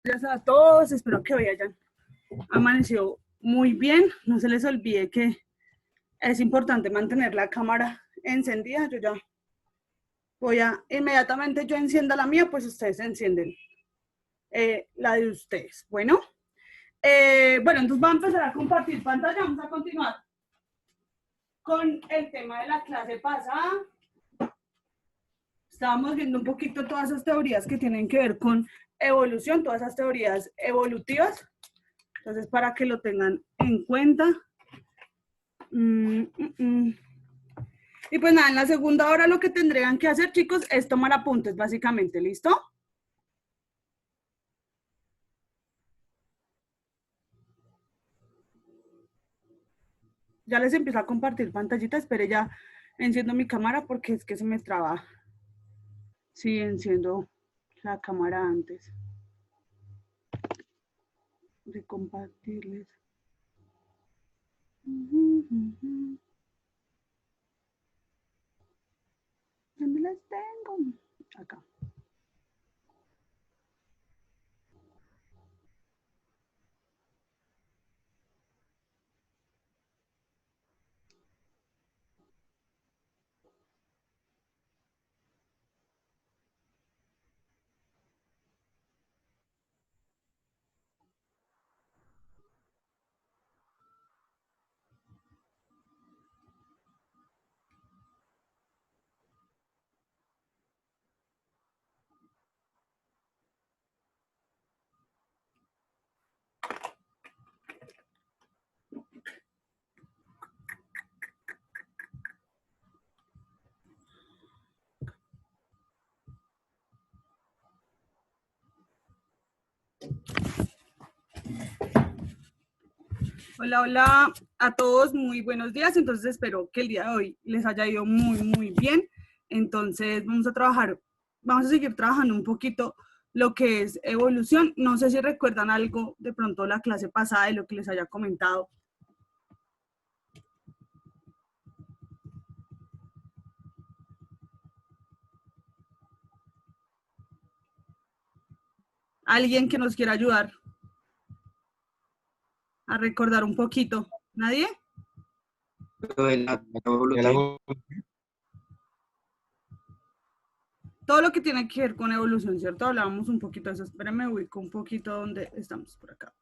Gracias a todos, espero que hoy hayan amanecido muy bien. No se les olvide que es importante mantener la cámara encendida. Yo ya voy a, inmediatamente yo encienda la mía, pues ustedes encienden la de ustedes. Bueno, entonces vamos a empezar a compartir pantalla. Vamos a continuar con el tema de la clase pasada. Estábamos viendo un poquito todas esas teorías que tienen que ver con evolución, todas esas teorías evolutivas. Entonces, para que lo tengan en cuenta. Y pues nada, en la segunda hora lo que tendrían que hacer, chicos, es tomar apuntes, básicamente. ¿Listo? Ya les empiezo a compartir pantallita. Espere, ya enciendo mi cámara porque es que se me traba. Sí, enciendo la cámara antes de compartirles. ¿Dónde las tengo? Acá. Hola, hola a todos, muy buenos días. Entonces espero que el día de hoy les haya ido muy, muy bien. Entonces vamos a seguir trabajando un poquito lo que es evolución. No sé si recuerdan algo de pronto la clase pasada de lo que les haya comentado. ¿Alguien que nos quiera ayudar a recordar un poquito? ¿Nadie? Todo lo que tiene que ver con evolución, ¿cierto? Hablábamos un poquito de eso. Espérenme, ubico un poquito donde estamos por acá.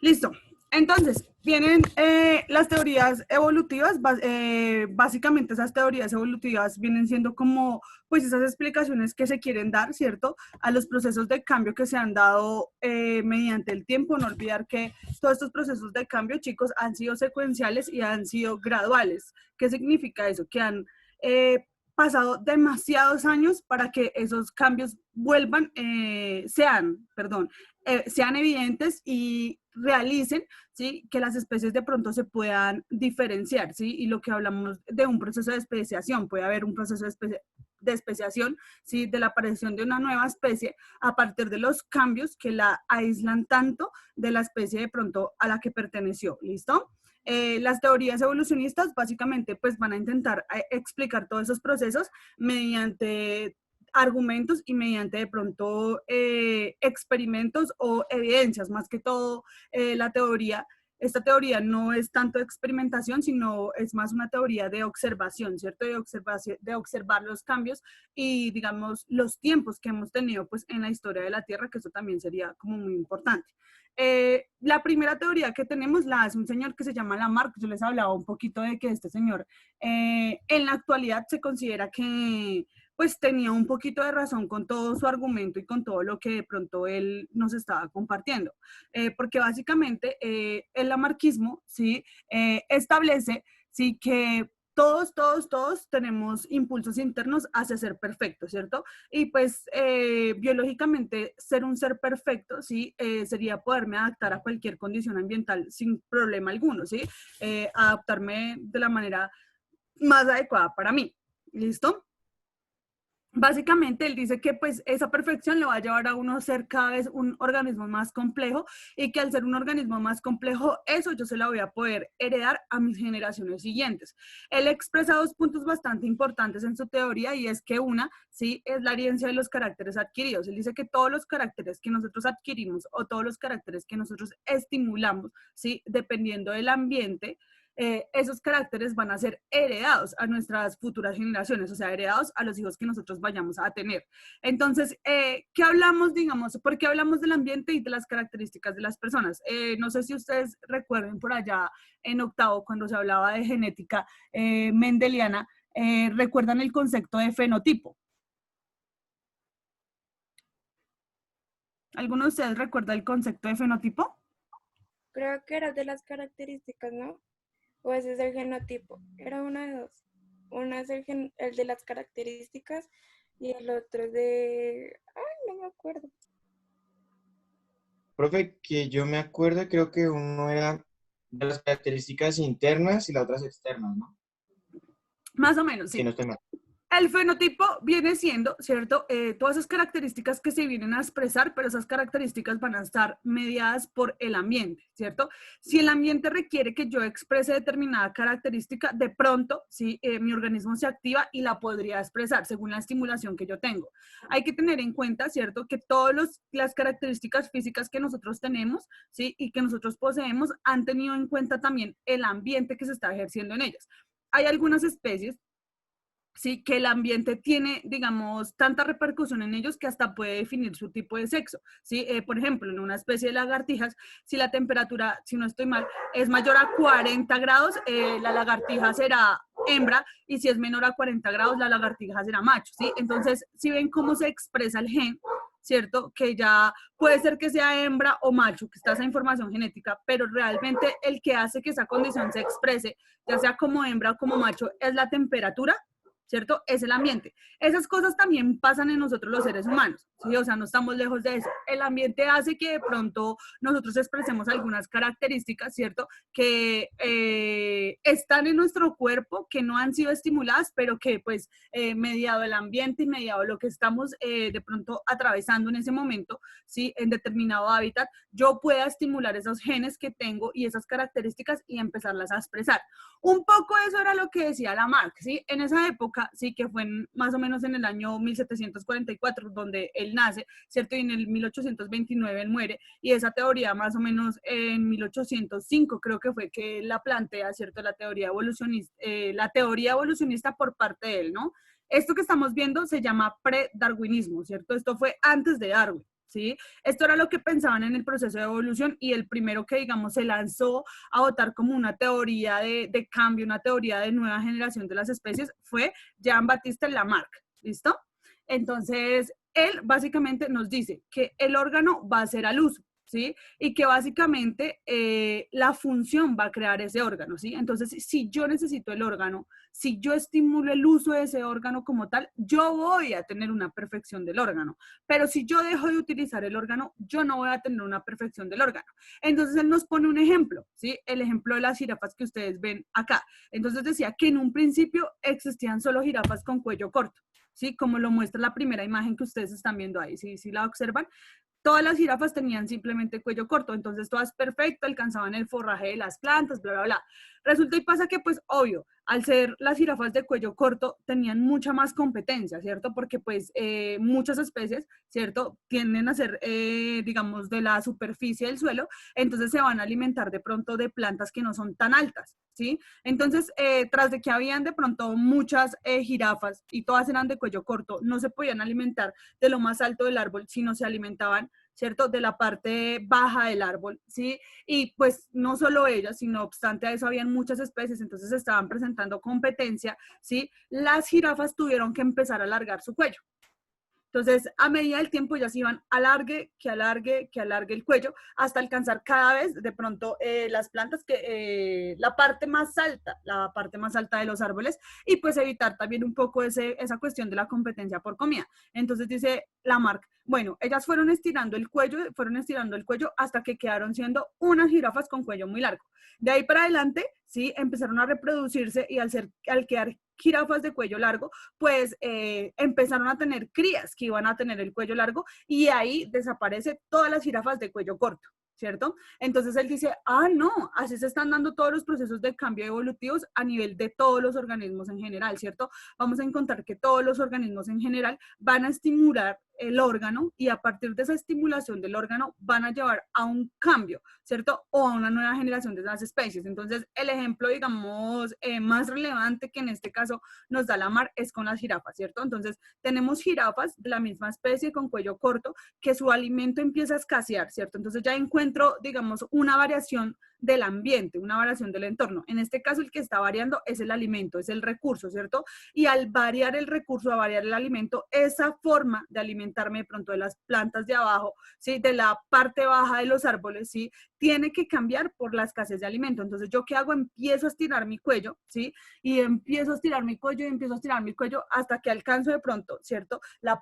Listo. Entonces, vienen las teorías evolutivas. Básicamente esas teorías evolutivas vienen siendo como, pues, esas explicaciones que se quieren dar, ¿cierto? A los procesos de cambio que se han dado mediante el tiempo. No olvidar que todos estos procesos de cambio, chicos, han sido secuenciales y han sido graduales. ¿Qué significa eso? Que han pasado demasiados años para que esos cambios sean evidentes y realicen, ¿sí? Que las especies de pronto se puedan diferenciar, ¿sí? Y lo que hablamos de un proceso de especiación, puede haber un proceso de especiación, ¿sí? De la aparición de una nueva especie a partir de los cambios que la aíslan tanto de la especie de pronto a la que perteneció, ¿listo? Las teorías evolucionistas básicamente pues van a intentar explicar todos esos procesos mediante argumentos y mediante de pronto experimentos o evidencias, más que todo la teoría. Esta teoría no es tanto de experimentación, sino es más una teoría de observación, ¿cierto? De observar los cambios y, digamos, los tiempos que hemos tenido pues, en la historia de la Tierra, que eso también sería como muy importante. La primera teoría que tenemos la hace un señor que se llama Lamarck. Yo les hablaba un poquito de que este señor en la actualidad se considera que pues tenía un poquito de razón con todo su argumento y con todo lo que de pronto él nos estaba compartiendo. Porque básicamente el lamarquismo ¿sí? Establece ¿sí? Que todos tenemos impulsos internos hacia ser perfectos, ¿cierto? Y pues biológicamente ser un ser perfecto, ¿sí? Sería poderme adaptar a cualquier condición ambiental sin problema alguno, ¿sí? Adaptarme de la manera más adecuada para mí, ¿listo? básicamente él dice que pues esa perfección le va a llevar a uno a ser cada vez un organismo más complejo y que al ser un organismo más complejo, eso yo se la voy a poder heredar a mis generaciones siguientes. Él expresa dos puntos bastante importantes en su teoría y es que una, sí, es la herencia de los caracteres adquiridos. Él dice que todos los caracteres que nosotros adquirimos o todos los caracteres que nosotros estimulamos, sí, dependiendo del ambiente, esos caracteres van a ser heredados a nuestras futuras generaciones, o sea, heredados a los hijos que nosotros vayamos a tener. Entonces, ¿qué hablamos, digamos, por qué hablamos del ambiente y de las características de las personas? No sé si ustedes recuerden por allá en octavo, cuando se hablaba de genética mendeliana, recuerdan el concepto de fenotipo. ¿Alguno de ustedes recuerda el concepto de fenotipo? Creo que era de las características, ¿no? O ese es el genotipo. Era una de dos. Una es el de las características y el otro es de... Ay, no me acuerdo. Profe, que yo me acuerdo, creo que uno era de las características internas y las otras externas, ¿no? Más o menos, Si no sí. estoy mal. El fenotipo viene siendo, ¿cierto? Todas esas características que se vienen a expresar, pero esas características van a estar mediadas por el ambiente, ¿cierto? Si el ambiente requiere que yo exprese determinada característica, de pronto, sí, mi organismo se activa y la podría expresar según la estimulación que yo tengo. Hay que tener en cuenta, ¿cierto? Que todas las características físicas que nosotros tenemos, ¿sí? Y que nosotros poseemos han tenido en cuenta también el ambiente que se está ejerciendo en ellas. Hay algunas especies, sí, que el ambiente tiene, digamos, tanta repercusión en ellos que hasta puede definir su tipo de sexo, ¿sí? Por ejemplo, en una especie de lagartijas, si la temperatura, si no estoy mal, es mayor a 40 grados, la lagartija será hembra, y si es menor a 40 grados, la lagartija será macho, ¿sí? Entonces, si ven cómo se expresa el gen, ¿cierto? Que ya puede ser que sea hembra o macho, que está esa información genética, pero realmente el que hace que esa condición se exprese, ya sea como hembra o como macho, es la temperatura, ¿cierto? Es el ambiente. Esas cosas también pasan en nosotros los seres humanos, ¿sí? O sea, no estamos lejos de eso. El ambiente hace que de pronto nosotros expresemos algunas características, ¿cierto? Que están en nuestro cuerpo, que no han sido estimuladas, pero que pues mediado el ambiente y mediado lo que estamos de pronto atravesando en ese momento, ¿sí? En determinado hábitat, yo pueda estimular esos genes que tengo y esas características y empezarlas a expresar. Un poco eso era lo que decía Lamarck, ¿sí? En esa época, sí, que fue más o menos en el año 1744, donde él nace, ¿cierto? Y en el 1829 él muere, y esa teoría más o menos en 1805 creo que fue que la plantea, ¿cierto? La teoría evolucionista por parte de él, ¿no? Esto que estamos viendo se llama pre-darwinismo, ¿cierto? Esto fue antes de Darwin. ¿Sí? Esto era lo que pensaban en el proceso de evolución, y el primero que, digamos, se lanzó a votar como una teoría de cambio, una teoría de nueva generación de las especies, fue Jean-Baptiste Lamarck, ¿listo? Entonces, él básicamente nos dice que el órgano va a ser al uso, ¿sí? Y que básicamente la función va a crear ese órgano, ¿sí? Entonces, si yo necesito el órgano, si yo estimulo el uso de ese órgano como tal, yo voy a tener una perfección del órgano. Pero si yo dejo de utilizar el órgano, yo no voy a tener una perfección del órgano. Entonces, él nos pone un ejemplo, ¿sí? El ejemplo de las jirafas que ustedes ven acá. Entonces, decía que en un principio existían solo jirafas con cuello corto, ¿sí? Como lo muestra la primera imagen que ustedes están viendo ahí, ¿sí? ¿Sí la observan? Todas las jirafas tenían simplemente cuello corto, entonces todas perfecto, alcanzaban el forraje de las plantas, bla, bla, bla. Resulta y pasa que, pues, obvio, al ser las jirafas de cuello corto, tenían mucha más competencia, ¿cierto? Porque, pues, muchas especies, ¿cierto? Tienden a ser, digamos, de la superficie del suelo, entonces se van a alimentar de pronto de plantas que no son tan altas, ¿sí? Entonces, tras de que habían de pronto muchas jirafas y todas eran de cuello corto, no se podían alimentar de lo más alto del árbol, sino se alimentaban, ¿cierto? De la parte baja del árbol, ¿sí? Y pues no solo ellas, sino obstante a eso habían muchas especies, entonces estaban presentando competencia, ¿sí? Las jirafas tuvieron que empezar a alargar su cuello. Entonces, a medida del tiempo, ellas iban alargue, que alargue, que alargue el cuello, hasta alcanzar cada vez, de pronto, las plantas, la parte más alta de los árboles, y pues evitar también un poco esa cuestión de la competencia por comida. Entonces, dice Lamarck, bueno, ellas fueron estirando el cuello hasta que quedaron siendo unas jirafas con cuello muy largo. De ahí para adelante, sí, empezaron a reproducirse, y al quedar jirafas de cuello largo, pues empezaron a tener crías que iban a tener el cuello largo y ahí desaparece todas las jirafas de cuello corto, ¿cierto? Entonces él dice, ah, no, así se están dando todos los procesos de cambio evolutivos a nivel de todos los organismos en general, ¿cierto? Vamos a encontrar que todos los organismos en general van a estimular el órgano y a partir de esa estimulación del órgano van a llevar a un cambio, ¿cierto? O a una nueva generación de las especies. Entonces, el ejemplo, digamos, más relevante que en este caso nos da la mar es con las jirafas, ¿cierto? Entonces, tenemos jirafas de la misma especie con cuello corto que su alimento empieza a escasear, ¿cierto? Entonces ya encuentro, digamos, una variación del ambiente, una variación del entorno. En este caso, el que está variando es el alimento, es el recurso, ¿cierto? Y al variar el recurso, a variar el alimento, esa forma de alimentarme de pronto de las plantas de abajo, ¿sí? De la parte baja de los árboles, ¿sí? Tiene que cambiar por la escasez de alimento. Entonces, ¿yo qué hago? Empiezo a estirar mi cuello, ¿sí? Y empiezo a estirar mi cuello y empiezo a estirar mi cuello hasta que alcanzo de pronto, ¿cierto? La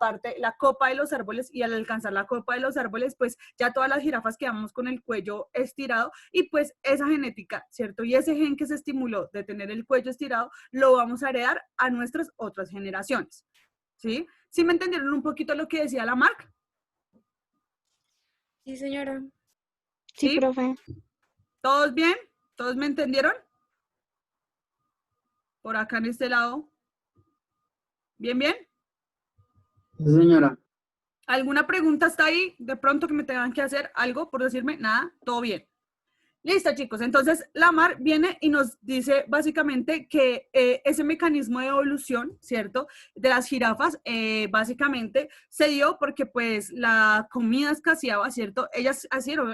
copa de los árboles y al alcanzar la copa de los árboles, pues ya todas las jirafas quedamos con el cuello estirado y pues esa genética, ¿cierto? Y ese gen que se estimuló de tener el cuello estirado, lo vamos a heredar a nuestras otras generaciones, ¿sí? ¿Sí me entendieron un poquito lo que decía la Marc? Sí, señora. Sí, ¿Sí? profe. ¿Todos bien? ¿Todos me entendieron? Por acá en este lado. ¿Bien, bien? Sí, señora. ¿Alguna pregunta hasta ahí? De pronto que me tengan que hacer algo por decirme, nada, todo bien. Listo, chicos. Entonces, Lamar viene y nos dice básicamente que ese mecanismo de evolución, ¿cierto? De las jirafas, básicamente se dio porque pues la comida escaseaba, ¿cierto? Ellas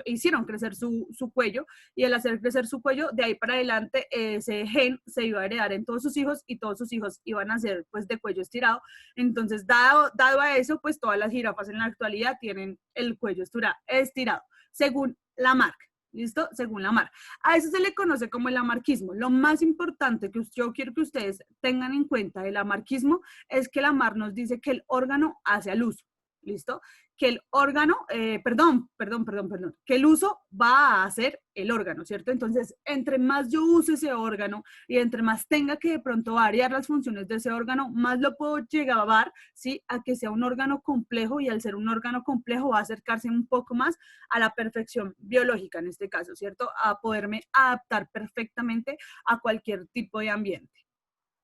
hicieron crecer su cuello y al hacer crecer su cuello, de ahí para adelante ese gen se iba a heredar en todos sus hijos y todos sus hijos iban a ser pues de cuello estirado. Entonces, dado a eso, pues todas las jirafas en la actualidad tienen el cuello estirado, según Lamarck. ¿Listo? Según Lamarck. A eso se le conoce como el lamarquismo. Lo más importante que yo quiero que ustedes tengan en cuenta del lamarquismo es que Lamarck nos dice que el órgano hace al uso. ¿Listo? Que el órgano, que el uso va a hacer el órgano, ¿cierto? Entonces, entre más yo use ese órgano y entre más tenga que de pronto variar las funciones de ese órgano, más lo puedo llevar, ¿sí? A que sea un órgano complejo y al ser un órgano complejo va a acercarse un poco más a la perfección biológica en este caso, ¿cierto? A poderme adaptar perfectamente a cualquier tipo de ambiente,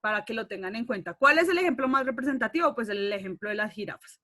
para que lo tengan en cuenta. ¿Cuál es el ejemplo más representativo? Pues el ejemplo de las jirafas.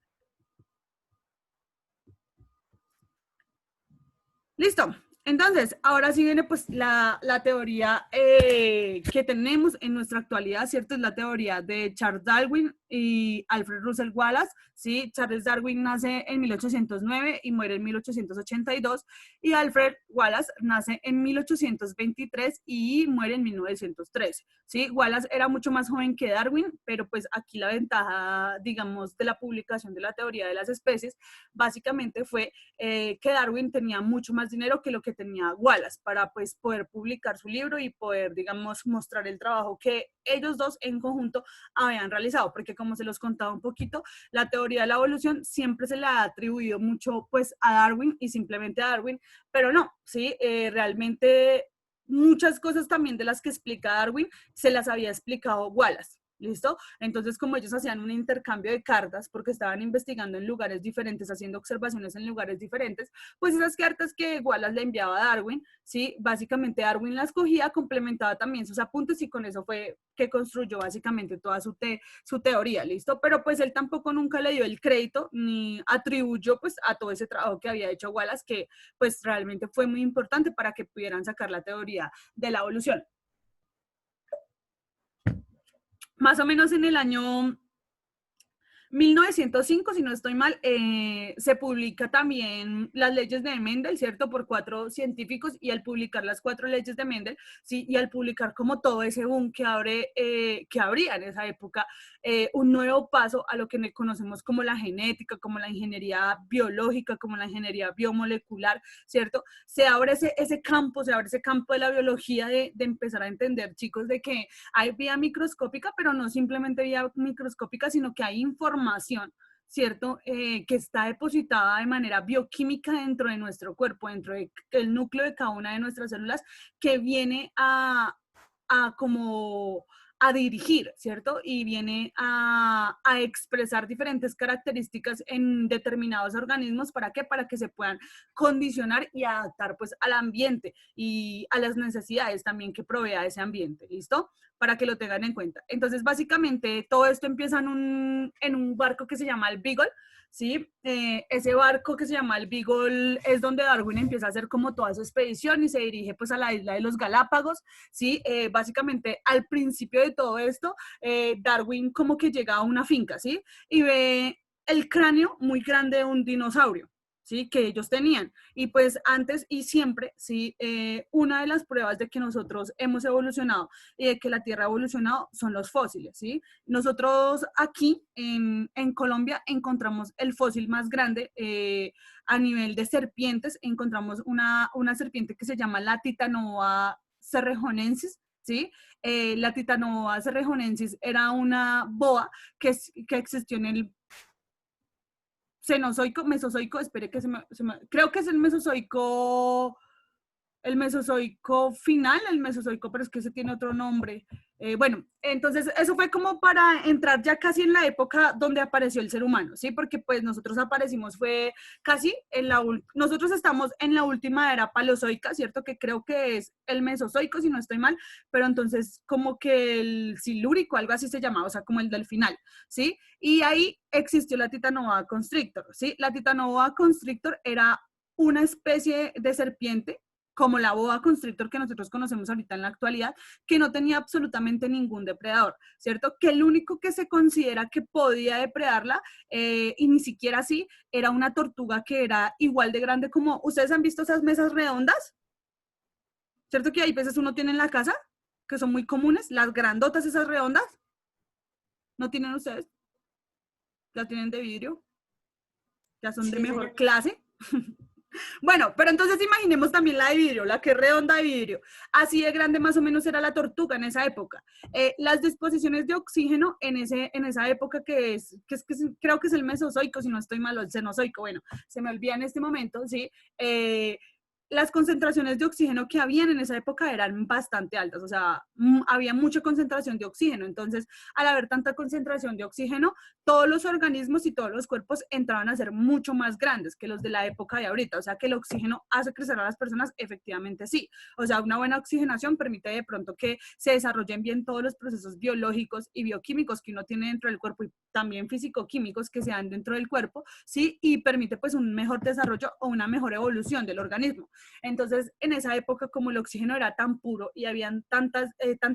Listo. Entonces, ahora sí viene pues la teoría que tenemos en nuestra actualidad, ¿cierto? Es la teoría de Charles Darwin y Alfred Russel Wallace, ¿sí? Charles Darwin nace en 1809 y muere en 1882 y Alfred Wallace nace en 1823 y muere en 1913, ¿sí? Wallace era mucho más joven que Darwin, pero pues aquí la ventaja, digamos, de la publicación de la teoría de las especies, básicamente fue que Darwin tenía mucho más dinero que lo que tenía Wallace para pues poder publicar su libro y poder, digamos, mostrar el trabajo que ellos dos en conjunto habían realizado, porque como se los contaba un poquito, la teoría de la evolución siempre se le ha atribuido mucho pues a Darwin y simplemente a Darwin, pero no, ¿sí? Realmente muchas cosas también de las que explica Darwin se las había explicado Wallace. ¿Listo? Entonces, como ellos hacían un intercambio de cartas porque estaban investigando en lugares diferentes, haciendo observaciones en lugares diferentes, pues esas cartas que Wallace le enviaba a Darwin, ¿sí? Básicamente Darwin las cogía, complementaba también sus apuntes y con eso fue que construyó básicamente toda su teoría, ¿listo? Pero pues él tampoco nunca le dio el crédito ni atribuyó pues a todo ese trabajo que había hecho Wallace, que pues realmente fue muy importante para que pudieran sacar la teoría de la evolución. Más o menos en el año 1905, si no estoy mal, se publica también las leyes de Mendel, ¿cierto? Por 4 científicos y al publicar las 4 leyes de Mendel, ¿sí? Y al publicar como todo ese boom que abría en esa época, un nuevo paso a lo que conocemos como la genética, como la ingeniería biológica, como la ingeniería biomolecular, ¿cierto? Se abre ese campo de la biología de empezar a entender, chicos, de que hay vida microscópica, pero no simplemente vida microscópica, sino que hay información, ¿cierto? Que está depositada de manera bioquímica dentro de nuestro cuerpo, dentro del núcleo de cada una de nuestras células, que viene a como a dirigir, ¿cierto? Y viene a expresar diferentes características en determinados organismos. ¿Para qué? Para que se puedan condicionar y adaptar pues al ambiente y a las necesidades también que provea ese ambiente, ¿listo? Para que lo tengan en cuenta. Entonces, básicamente, todo esto empieza en un barco que se llama el Beagle, ¿sí? Ese barco que se llama el Beagle es donde Darwin empieza a hacer como toda su expedición y se dirige pues a la isla de los Galápagos, ¿sí? Básicamente, al principio de todo esto, Darwin como que llega a una finca, ¿sí? Y ve el cráneo muy grande de un dinosaurio, ¿sí? Que ellos tenían. Y pues antes y siempre, ¿sí? Una de las pruebas de que nosotros hemos evolucionado y de que la Tierra ha evolucionado son los fósiles, ¿sí? Nosotros aquí en Colombia encontramos el fósil más grande a nivel de serpientes. Encontramos una serpiente que se llama la Titanoboa cerrejonensis, ¿sí? La Titanoboa cerrejonensis era una boa que existió en el Cenozoico, Mesozoico, espere que creo que es el Mesozoico final, el Mesozoico, pero es que ese tiene otro nombre. Bueno, entonces eso fue como para entrar ya casi en la época donde apareció el ser humano, ¿sí? Porque pues nosotros aparecimos fue casi nosotros estamos en la última era paleozoica, ¿cierto? Que creo que es el Mesozoico, si no estoy mal, pero entonces como que el Silúrico, algo así se llamaba, o sea, como el del final, ¿sí? Y ahí existió la Titanoboa constrictor, ¿sí? La Titanoboa constrictor era una especie de serpiente como la boa constrictor que nosotros conocemos ahorita en la actualidad, que no tenía absolutamente ningún depredador, ¿cierto? Que el único que se considera que podía depredarla, y ni siquiera así, era una tortuga que era igual de grande como, ¿ustedes han visto esas mesas redondas? ¿Cierto que hay veces uno tiene en la casa, que son muy comunes, las grandotas esas redondas? ¿No tienen ustedes? ¿Ya tienen de vidrio? ¿Ya son de Sí, mejor señora. clase? Bueno, pero entonces imaginemos también la de vidrio, la que es redonda de vidrio. Así de grande más o menos era la tortuga en esa época. Las disposiciones de oxígeno en esa época creo que es el Mesozoico, si no estoy mal, o el Cenozoico, bueno, se me olvida en este momento, ¿sí? Las concentraciones de oxígeno que habían en esa época eran bastante altas, o sea, había mucha concentración de oxígeno. Entonces, al haber tanta concentración de oxígeno, todos los organismos y todos los cuerpos entraban a ser mucho más grandes que los de la época de ahorita. O sea, que el oxígeno hace crecer a las personas, efectivamente sí. O sea, una buena oxigenación permite de pronto que se desarrollen bien todos los procesos biológicos y bioquímicos que uno tiene dentro del cuerpo y también físico-químicos que se dan dentro del cuerpo, ¿sí? Y permite pues un mejor desarrollo o una mejor evolución del organismo. Entonces, en esa época, como el oxígeno era tan puro y habían tanta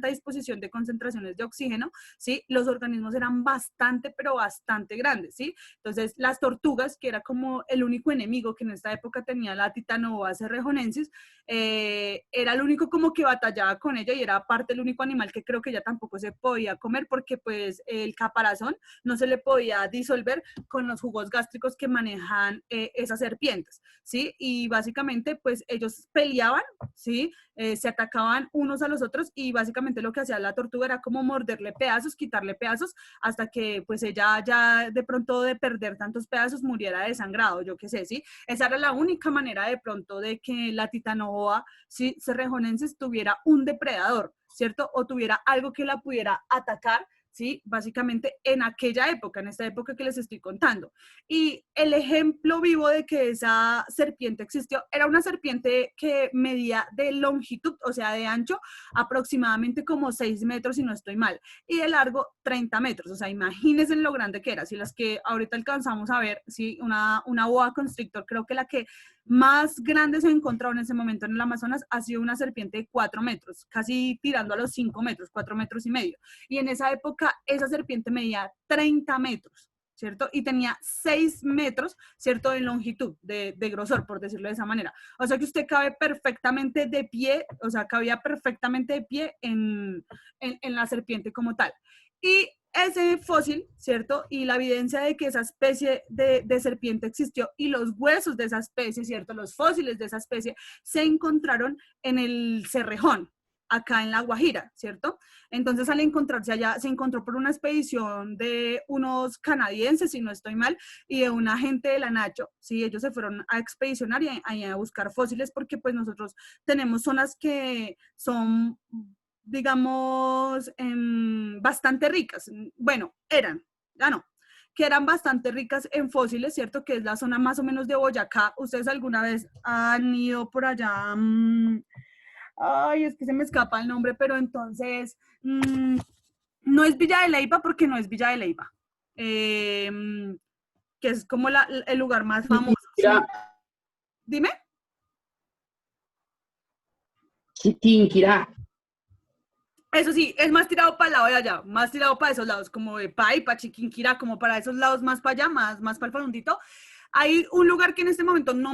disposición de concentraciones de oxígeno, ¿sí? Los organismos eran bastante, pero bastante grandes, ¿sí? Entonces, las tortugas, que era como el único enemigo que en esta época tenía la Titanoboa cerrejonensis, era el único como que batallaba con ella y era aparte el único animal que creo que ya tampoco se podía comer porque pues el caparazón no se le podía disolver con los jugos gástricos que manejan esas serpientes, ¿sí? Y básicamente pues ellos peleaban, ¿sí? Se atacaban unos a los otros y básicamente lo que hacía la tortuga era como morderle pedazos, quitarle pedazos, hasta que pues ella ya de pronto de perder tantos pedazos muriera desangrado, yo qué sé, ¿sí? Esa era la única manera de pronto de que la Titanoboa, ¿sí? Cerrejonensis tuviera un depredador, ¿cierto? O tuviera algo que la pudiera atacar, ¿sí? Básicamente en aquella época, en esta época que les estoy contando. Y el ejemplo vivo de que esa serpiente existió era una serpiente que medía de longitud, o sea, de ancho, aproximadamente como 6 metros, si no estoy mal, y de largo 30 metros. O sea, imagínense lo grande que era. Si las que ahorita alcanzamos a ver, ¿sí? Una boa constrictor, creo que la que más grande se ha encontrado en ese momento en el Amazonas ha sido una serpiente de 4 metros, casi tirando a los 5 metros, 4 metros y medio. Y en esa época, esa serpiente medía 30 metros, ¿cierto? Y tenía 6 metros, ¿cierto? De longitud, de grosor, por decirlo de esa manera. O sea que usted cabe perfectamente de pie, o sea, cabía perfectamente de pie en la serpiente como tal. Y ese fósil, ¿cierto? Y la evidencia de que esa especie de serpiente existió y los huesos de esa especie, ¿cierto? Los fósiles de esa especie se encontraron en el Cerrejón, acá en La Guajira, ¿cierto? Entonces al encontrarse allá, se encontró por una expedición de unos canadienses, si no estoy mal, y de una gente de la Nacho, ¿sí? Ellos se fueron a expedicionar y a buscar fósiles porque pues nosotros tenemos zonas que son digamos, bastante ricas. Bueno, eran, ya no, que eran bastante ricas en fósiles, ¿cierto? Que es la zona más o menos de Boyacá. ¿Ustedes alguna vez han ido por allá? Ay, es que se me escapa el nombre, pero entonces, no es Villa de Leyva porque no es Villa de Leyva, que es como el lugar más famoso. ¿Sí? Dime. Chiquinquirá. Eso sí, es más tirado para el lado de allá, más tirado para esos lados, como de Paipa, Chiquinquirá, como para esos lados más para allá, más para el fondito. Hay un lugar que en este momento no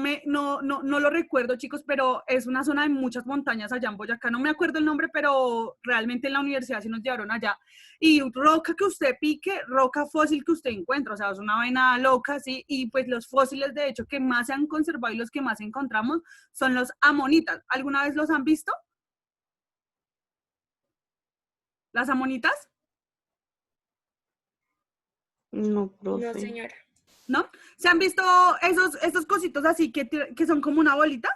lo recuerdo, chicos, pero es una zona de muchas montañas allá en Boyacá. No me acuerdo el nombre, pero realmente en la universidad sí nos llevaron allá. Y roca que usted pique, roca fósil que usted encuentra, o sea, es una vaina loca, ¿sí? Y pues los fósiles, de hecho, que más se han conservado y los que más encontramos son los amonitas. ¿Alguna vez los han visto? ¿Las amonitas? No, No, profe. señora. ¿No? ¿Se han visto esos cositos así que son como una bolita?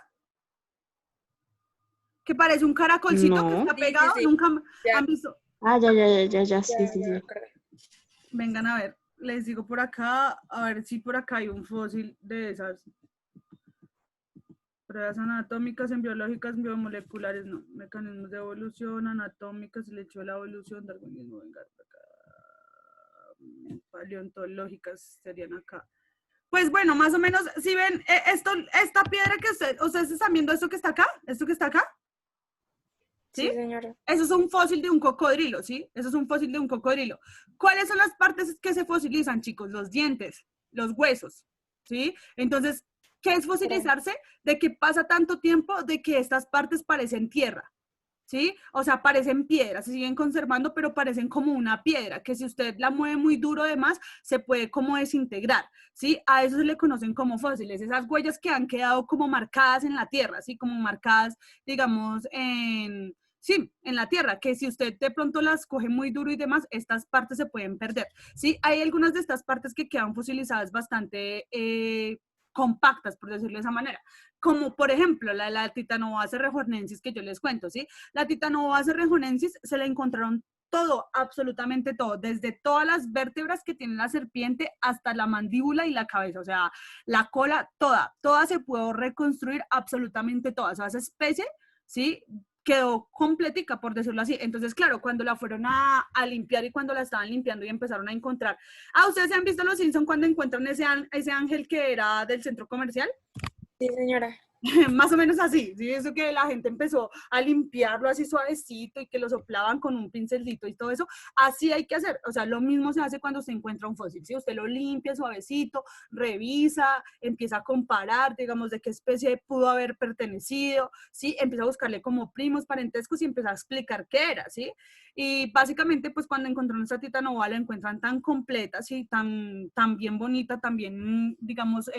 Que parece un caracolcito que No. está Sí, pegado. sí, sí. Nunca Ya. han visto. Ah, ya, sí, Ya, sí, ya me sí. acordé. Vengan a ver, les digo por acá, a ver si por acá hay un fósil de esas. Pruebas anatómicas, en biológicas, en biomoleculares, no. Mecanismos de evolución, anatómicas, el hecho de la evolución, darwinismo, venga, acá. Paleontológicas serían acá. Pues bueno, más o menos, si ven esta piedra que ustedes están viendo, esto que está acá, ¿sí? Sí, señora. Eso es un fósil de un cocodrilo, ¿sí? Eso es un fósil de un cocodrilo. ¿Cuáles son las partes que se fosilizan, chicos? Los dientes, los huesos, ¿sí? Entonces, ¿qué es fosilizarse? De que pasa tanto tiempo de que estas partes parecen tierra, ¿sí? O sea, parecen piedras, se siguen conservando, pero parecen como una piedra, que si usted la mueve muy duro además, se puede como desintegrar, ¿sí? A eso se le conocen como fósiles, esas huellas que han quedado como marcadas en la tierra, ¿sí? Como marcadas, digamos, sí, en la tierra, que si usted de pronto las coge muy duro y demás, estas partes se pueden perder, ¿sí? Hay algunas de estas partes que quedan fosilizadas bastante compactas, por decirlo de esa manera, como por ejemplo la Titanoboa cerrejonensis que yo les cuento, ¿sí? La Titanoboa cerrejonensis se la encontraron todo, absolutamente todo, desde todas las vértebras que tiene la serpiente hasta la mandíbula y la cabeza, o sea, la cola, toda se pudo reconstruir, absolutamente toda, o sea, esa especie, ¿sí? Quedó completica, por decirlo así. Entonces, claro, cuando la fueron a limpiar y cuando la estaban limpiando y empezaron a encontrar. Ah, ¿ustedes han visto Los Simpson cuando encuentran ese ángel que era del centro comercial? Sí, señora. Más o menos así, ¿sí? Eso que la gente empezó a limpiarlo así suavecito y que lo soplaban con un pincelito y todo eso, así hay que hacer, o sea, lo mismo se hace cuando se encuentra un fósil, ¿sí? Usted lo limpia suavecito, revisa, empieza a comparar, digamos, de qué especie pudo haber pertenecido, ¿sí? Empieza a buscarle como primos, parentescos y empieza a explicar qué era, ¿sí? Y básicamente, pues cuando encontraron esta Titanoboa la encuentran tan completa, ¿sí? Tan bien bonita, también, digamos,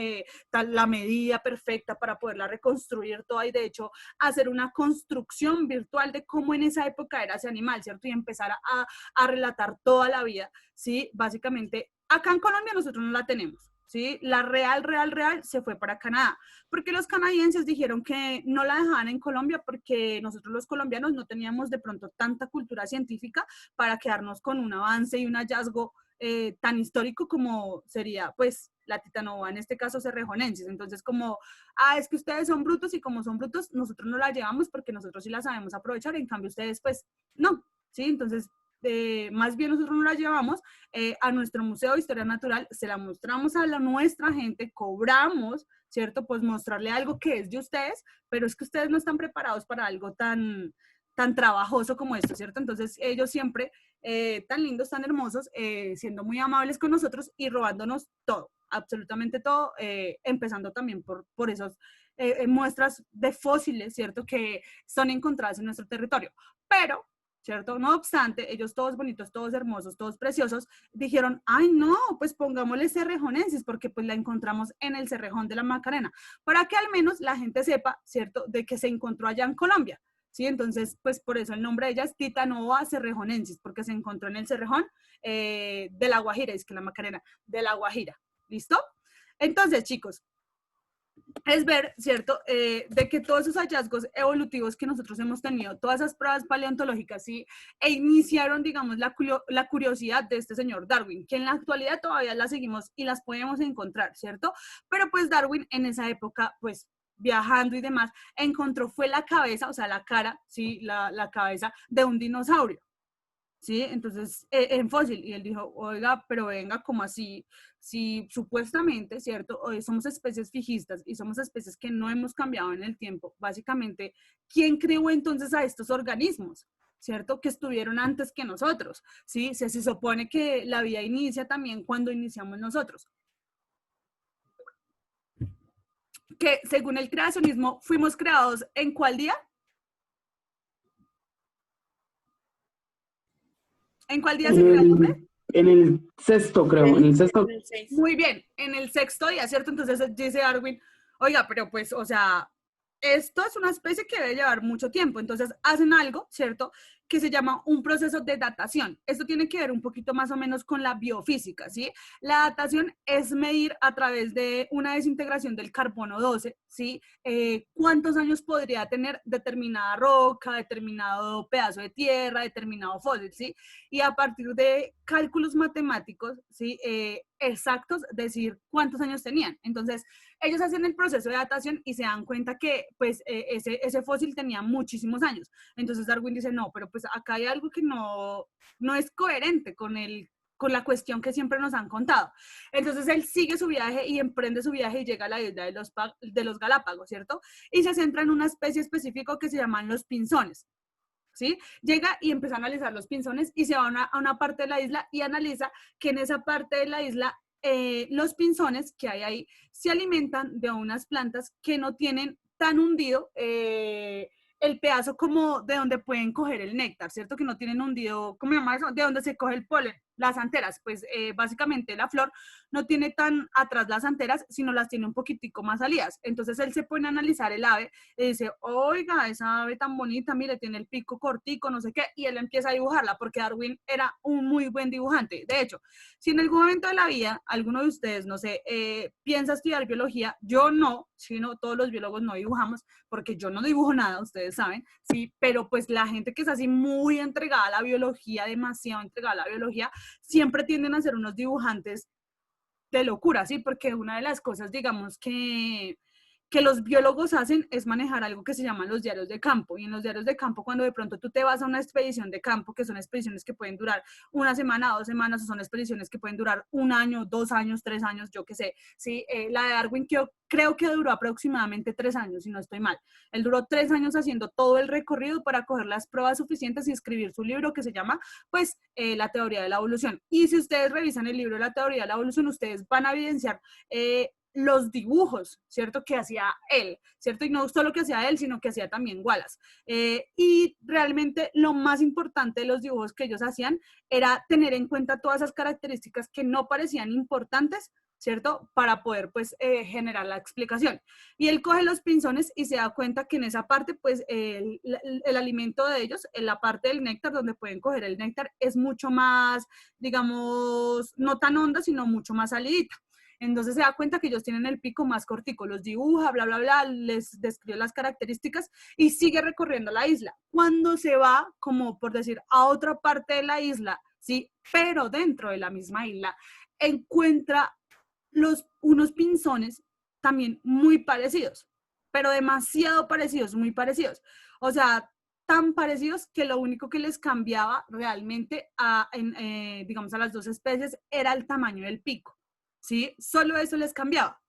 la medida perfecta para poderla reconstruir toda y de hecho hacer una construcción virtual de cómo en esa época era ese animal, ¿cierto? Y empezar a relatar toda la vida, ¿sí? Básicamente, acá en Colombia nosotros no la tenemos, ¿sí? La real se fue para Canadá, porque los canadienses dijeron que no la dejaban en Colombia porque nosotros los colombianos no teníamos de pronto tanta cultura científica para quedarnos con un avance y un hallazgo tan histórico como sería, pues, la Titanoboa, en este caso cerrejonensis. Entonces, como, es que ustedes son brutos y como son brutos, nosotros no la llevamos porque nosotros sí la sabemos aprovechar, en cambio ustedes, pues, no, ¿sí? Entonces, más bien nosotros no la llevamos a nuestro Museo de Historia Natural, se la mostramos a nuestra gente, cobramos, ¿cierto? Pues mostrarle algo que es de ustedes, pero es que ustedes no están preparados para algo tan trabajoso como esto, ¿cierto? Entonces ellos siempre tan lindos, tan hermosos, siendo muy amables con nosotros y robándonos todo, absolutamente todo, empezando también por esos muestras de fósiles, ¿cierto? Que son encontradas en nuestro territorio. Pero, ¿cierto? No obstante, ellos todos bonitos, todos hermosos, todos preciosos, dijeron, ay no, pues pongámosle cerrejonensis, porque pues la encontramos en el Cerrejón de la Macarena, para que al menos la gente sepa, ¿cierto? De que se encontró allá en Colombia. ¿Sí? Entonces, pues por eso el nombre de ella es Titanoboa cerrejonensis, porque se encontró en el Cerrejón de la Guajira, es que la Macarena, de la Guajira. ¿Listo? Entonces, chicos, es ver, ¿cierto?, de que todos esos hallazgos evolutivos que nosotros hemos tenido, todas esas pruebas paleontológicas, sí, e iniciaron, digamos, la curiosidad de este señor Darwin, que en la actualidad todavía las seguimos y las podemos encontrar, ¿cierto? Pero pues Darwin en esa época, pues viajando y demás, encontró fue la cabeza, o sea, la cara, sí, la cabeza de un dinosaurio. ¿Sí? Entonces, en fósil, y él dijo, oiga, pero venga, ¿cómo así? Si supuestamente, ¿cierto? Hoy somos especies fijistas y somos especies que no hemos cambiado en el tiempo, básicamente, ¿quién creó entonces a estos organismos? ¿Cierto? Que estuvieron antes que nosotros, ¿sí? Se supone que la vida inicia también cuando iniciamos nosotros. Que según el creacionismo, fuimos creados ¿en cuál día? ¿En cuál día se creó el hombre? En el sexto, creo, en el sexto. El 6. Muy bien, en el sexto día, ¿cierto? Entonces dice Darwin, oiga, pero pues, o sea, esto es una especie que debe llevar mucho tiempo. Entonces hacen algo, ¿cierto?, que se llama un proceso de datación. Esto tiene que ver un poquito más o menos con la biofísica, ¿sí? La datación es medir a través de una desintegración del carbono 12, ¿sí? Cuántos años podría tener determinada roca, determinado pedazo de tierra, determinado fósil, ¿sí? Y a partir de cálculos matemáticos, ¿sí?, exactos, decir cuántos años tenían. Entonces, ellos hacen el proceso de datación y se dan cuenta que pues ese fósil tenía muchísimos años. Entonces Darwin dice, no, pero pues acá hay algo que no es coherente con la cuestión que siempre nos han contado. Entonces él sigue su viaje y emprende su viaje y llega a la isla de los Galápagos, ¿cierto? Y se centra en una especie específica que se llaman los pinzones. ¿Sí? Llega y empieza a analizar los pinzones y se va a una parte de la isla y analiza que en esa parte de la isla los pinzones que hay ahí se alimentan de unas plantas que no tienen tan hundido el pedazo como de donde pueden coger el néctar, ¿cierto? Que no tienen hundido, ¿cómo se llama eso? De donde se coge el polen, las anteras. Pues básicamente la flor no tiene tan atrás las anteras, sino las tiene un poquitico más salidas. Entonces él se pone a analizar el ave y dice, oiga, esa ave tan bonita, mire, tiene el pico cortico, no sé qué, y él empieza a dibujarla porque Darwin era un muy buen dibujante. De hecho, si en algún momento de la vida alguno de ustedes, no sé, piensa estudiar biología, yo no, sino todos los biólogos no dibujamos, porque yo no dibujo nada, ustedes saben, sí, pero pues la gente que es así muy entregada a la biología, demasiado entregada a la biología, siempre tienden a ser unos dibujantes de locura, ¿sí? Porque una de las cosas, digamos, que los biólogos hacen es manejar algo que se llaman los diarios de campo. Y en los diarios de campo, cuando de pronto tú te vas a una expedición de campo, que son expediciones que pueden durar una semana, 2 semanas, o son expediciones que pueden durar 1 año, 2 años, 3 años, yo qué sé. Sí, la de Darwin creo que duró aproximadamente 3 años, si no estoy mal. Él duró 3 años haciendo todo el recorrido para coger las pruebas suficientes y escribir su libro que se llama, pues, La teoría de la evolución. Y si ustedes revisan el libro de La teoría de la evolución, ustedes van a evidenciar los dibujos, ¿cierto?, que hacía él, ¿cierto? Y no solo que hacía él, sino que hacía también Wallace. Y realmente lo más importante de los dibujos que ellos hacían era tener en cuenta todas esas características que no parecían importantes, ¿cierto?, para poder, pues, generar la explicación. Y él coge los pinzones y se da cuenta que en esa parte, pues, el alimento de ellos, en la parte del néctar, donde pueden coger el néctar, es mucho más, digamos, no tan honda, sino mucho más salidita. Entonces se da cuenta que ellos tienen el pico más cortico, los dibuja, bla, bla, bla, les describe las características y sigue recorriendo la isla. Cuando se va, como por decir, a otra parte de la isla, ¿sí?, pero dentro de la misma isla, encuentra unos pinzones también muy parecidos, pero demasiado parecidos, muy parecidos. O sea, tan parecidos que lo único que les cambiaba realmente digamos, a las dos especies era el tamaño del pico. ¿Sí? Solo eso les cambiaba.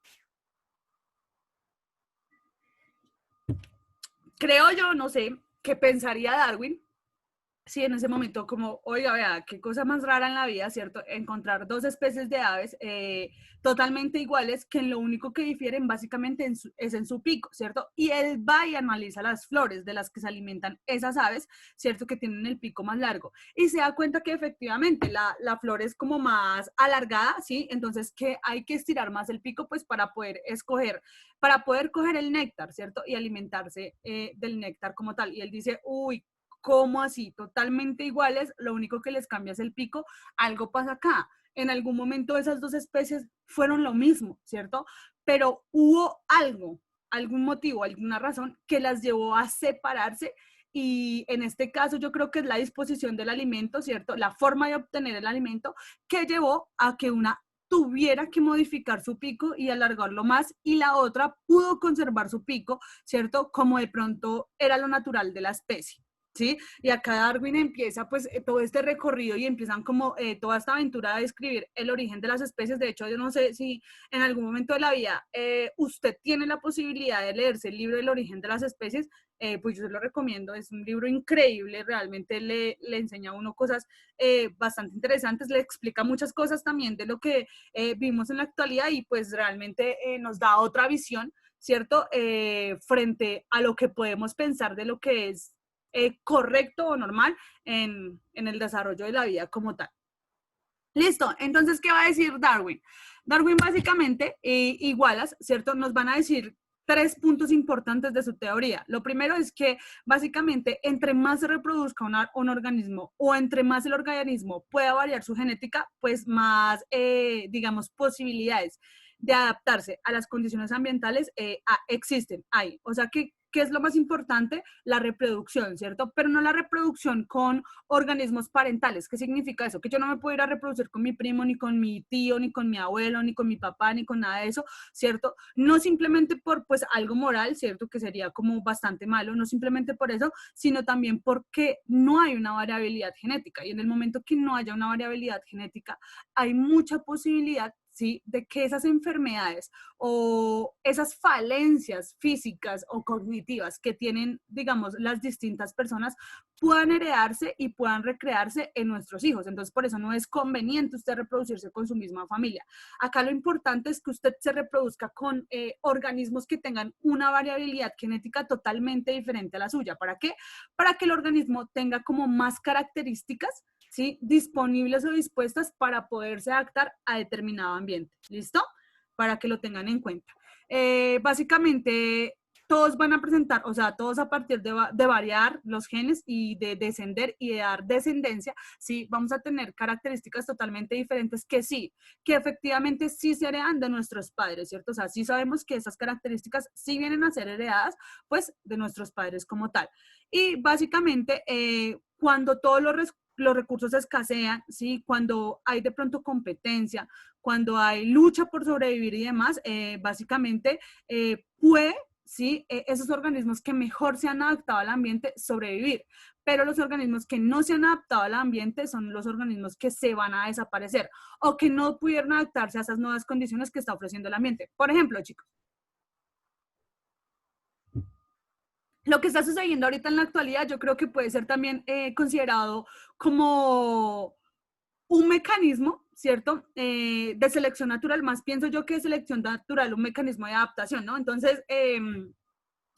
Creo yo, no sé, qué pensaría Darwin si en ese momento como, oiga, vea, qué cosa más rara en la vida, ¿cierto? Encontrar dos especies de aves totalmente iguales que en lo único que difieren básicamente es en su pico, ¿cierto? Y él va y analiza las flores de las que se alimentan esas aves, ¿cierto? Que tienen el pico más largo. Y se da cuenta que efectivamente la flor es como más alargada, ¿sí? Entonces que hay que estirar más el pico pues para poder coger el néctar, ¿cierto? Y alimentarse del néctar como tal. Y él dice, uy, ¿cómo así? Totalmente iguales, lo único que les cambia es el pico, algo pasa acá. en algún momento esas dos especies fueron lo mismo, ¿cierto? Pero hubo algo, algún motivo, alguna razón que las llevó a separarse y en este caso yo creo que es la disposición del alimento, ¿cierto? La forma de obtener el alimento que llevó a que una tuviera que modificar su pico y alargarlo más y la otra pudo conservar su pico, ¿cierto? Como de pronto era lo natural de la especie. ¿Sí? Y acá Darwin empieza pues todo este recorrido y empiezan como toda esta aventura de describir el origen de las especies. De hecho, yo no sé si en algún momento de la vida usted tiene la posibilidad de leerse el libro del origen de las especies, pues yo se lo recomiendo, es un libro increíble, realmente le enseña a uno cosas bastante interesantes, le explica muchas cosas también de lo que vimos en la actualidad y pues realmente nos da otra visión, ¿cierto? Frente a lo que podemos pensar de lo que es correcto o normal en el desarrollo de la vida como tal. Listo, entonces, ¿qué va a decir Darwin? Darwin básicamente y Wallace, ¿cierto? Nos van a decir 3 puntos importantes de su teoría. Lo primero es que básicamente entre más se reproduzca un organismo o entre más el organismo pueda variar su genética, pues más, digamos, posibilidades de adaptarse a las condiciones ambientales existen, hay. O sea que, ¿qué es lo más importante? La reproducción, ¿cierto? Pero no la reproducción con organismos parentales. ¿Qué significa eso? Que yo no me puedo ir a reproducir con mi primo, ni con mi tío, ni con mi abuelo, ni con mi papá, ni con nada de eso, ¿cierto? No simplemente por, pues, algo moral, ¿cierto? Que sería como bastante malo, no simplemente por eso, sino también porque no hay una variabilidad genética. Y en el momento que no haya una variabilidad genética, hay mucha posibilidad, ¿sí? De que esas enfermedades o esas falencias físicas o cognitivas que tienen, digamos, las distintas personas puedan heredarse y puedan recrearse en nuestros hijos. Entonces, por eso no es conveniente usted reproducirse con su misma familia. Acá lo importante es que usted se reproduzca con organismos que tengan una variabilidad genética totalmente diferente a la suya. ¿Para qué? Para que el organismo tenga como más características, ¿sí? Disponibles o dispuestas para poderse adaptar a determinado ambiente. ¿Listo? Para que lo tengan en cuenta. Básicamente, todos van a presentar, o sea, todos a partir de variar los genes y de descender y de dar descendencia, sí, vamos a tener características totalmente diferentes que sí, que efectivamente sí se heredan de nuestros padres, ¿cierto? O sea, sí sabemos que esas características sí vienen a ser heredadas, pues, de nuestros padres como tal. Y básicamente, cuando todos los recursos escasean, ¿sí? Cuando hay de pronto competencia, cuando hay lucha por sobrevivir y demás, básicamente puede, ¿sí? Esos organismos que mejor se han adaptado al ambiente sobrevivir, pero los organismos que no se han adaptado al ambiente son los organismos que se van a desaparecer o que no pudieron adaptarse a esas nuevas condiciones que está ofreciendo el ambiente. Por ejemplo, chicos, lo que está sucediendo ahorita en la actualidad yo creo que puede ser también considerado como un mecanismo, ¿cierto? De selección natural, más pienso yo que de selección natural, un mecanismo de adaptación, ¿no? Entonces,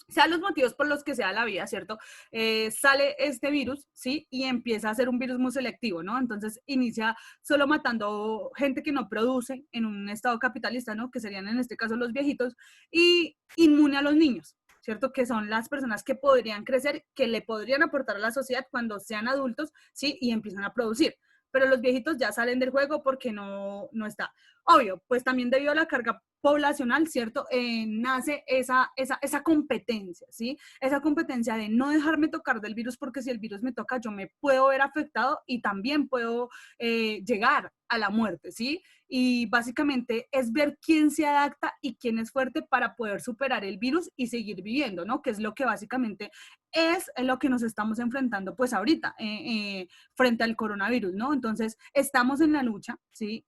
sean los motivos por los que sea la vida, ¿cierto? Sale este virus, ¿sí? Y empieza a ser un virus muy selectivo, ¿no? Entonces inicia solo matando gente que no produce en un estado capitalista, ¿no? Que serían en este caso los viejitos, y inmune a los niños, ¿cierto? Que son las personas que podrían crecer, que le podrían aportar a la sociedad cuando sean adultos, ¿sí? Y empiezan a producir. Pero los viejitos ya salen del juego porque no está. Obvio, pues también debido a la carga poblacional, ¿cierto? Nace esa competencia, ¿sí? Esa competencia de no dejarme tocar del virus porque si el virus me toca yo me puedo ver afectado y también puedo llegar a la muerte, ¿sí? Y básicamente es ver quién se adapta y quién es fuerte para poder superar el virus y seguir viviendo, ¿no? Que es lo que básicamente es lo que nos estamos enfrentando pues ahorita frente al coronavirus, ¿no? Entonces estamos en la lucha, ¿sí?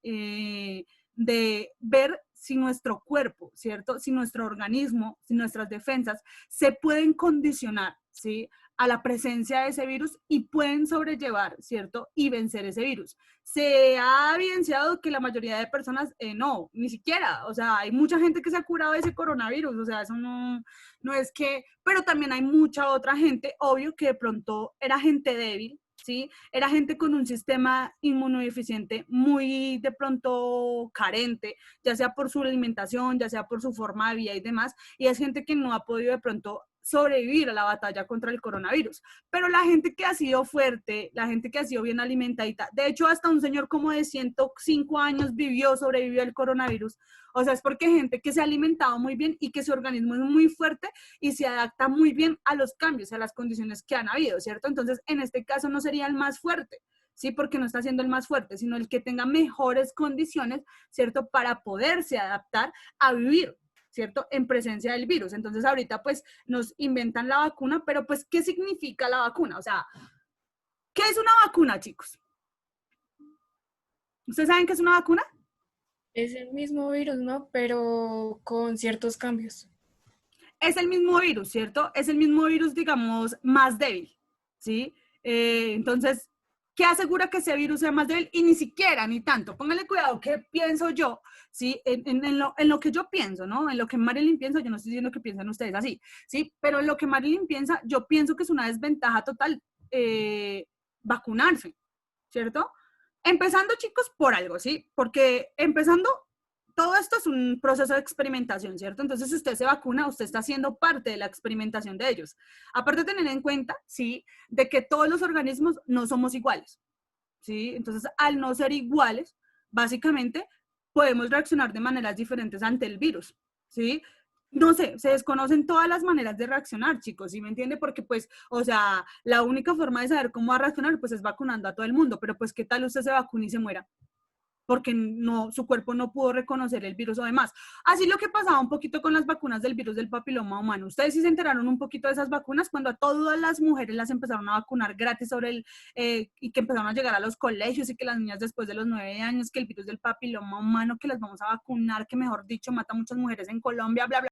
De ver si nuestro cuerpo, ¿cierto? Si nuestro organismo, si nuestras defensas se pueden condicionar, ¿sí? A la presencia de ese virus y pueden sobrellevar, ¿cierto? Y vencer ese virus. Se ha evidenciado que la mayoría de personas no, ni siquiera, o sea, hay mucha gente que se ha curado de ese coronavirus, o sea, eso no es que, pero también hay mucha otra gente, obvio, que de pronto era gente débil, ¿sí? Era gente con un sistema inmunodeficiente muy de pronto carente, ya sea por su alimentación, ya sea por su forma de vida y demás, y es gente que no ha podido de pronto sobrevivir a la batalla contra el coronavirus. Pero la gente que ha sido fuerte, la gente que ha sido bien alimentadita, de hecho hasta un señor como de 105 años sobrevivió al coronavirus. O sea, es porque hay gente que se ha alimentado muy bien y que su organismo es muy fuerte y se adapta muy bien a los cambios, a las condiciones que han habido, ¿cierto? Entonces, en este caso no sería el más fuerte, ¿sí? Porque no está siendo el más fuerte, sino el que tenga mejores condiciones, ¿cierto? Para poderse adaptar a vivir, ¿cierto? En presencia del virus. Entonces, ahorita, pues, nos inventan la vacuna, pero, pues, ¿qué significa la vacuna? O sea, ¿qué es una vacuna, chicos? ¿Ustedes saben qué es una vacuna? Es el mismo virus, ¿no? Pero con ciertos cambios. Es el mismo virus, ¿cierto? Es el mismo virus, digamos, más débil, ¿sí? Entonces, ¿qué asegura que ese virus sea más débil? Y ni siquiera, ni tanto. Pónganle cuidado, ¿qué pienso yo? ¿Sí? En lo que yo pienso, ¿no? En lo que Marilyn piensa, yo no estoy diciendo que piensen ustedes así, ¿sí? Pero en lo que Marilyn piensa, yo pienso que es una desventaja total vacunarse, ¿cierto? Empezando, chicos, por algo, ¿sí? Porque empezando, todo esto es un proceso de experimentación, ¿cierto? Entonces, si usted se vacuna, usted está siendo parte de la experimentación de ellos. Aparte, tener en cuenta, ¿sí? De que todos los organismos no somos iguales, ¿sí? Entonces, al no ser iguales, básicamente, podemos reaccionar de maneras diferentes ante el virus, ¿sí? No sé, se desconocen todas las maneras de reaccionar, chicos, ¿sí me entiende? Porque, pues, o sea, la única forma de saber cómo va a reaccionar, pues, es vacunando a todo el mundo, pero, pues, ¿qué tal usted se vacune y se muera? Porque no, su cuerpo no pudo reconocer el virus o demás. Así lo que pasaba un poquito con las vacunas del virus del papiloma humano. Ustedes sí se enteraron un poquito de esas vacunas cuando a todas las mujeres las empezaron a vacunar gratis y que empezaron a llegar a los colegios y que las niñas después de los 9 años, que el virus del papiloma humano, que las vamos a vacunar, que mejor dicho, mata a muchas mujeres en Colombia, bla, bla.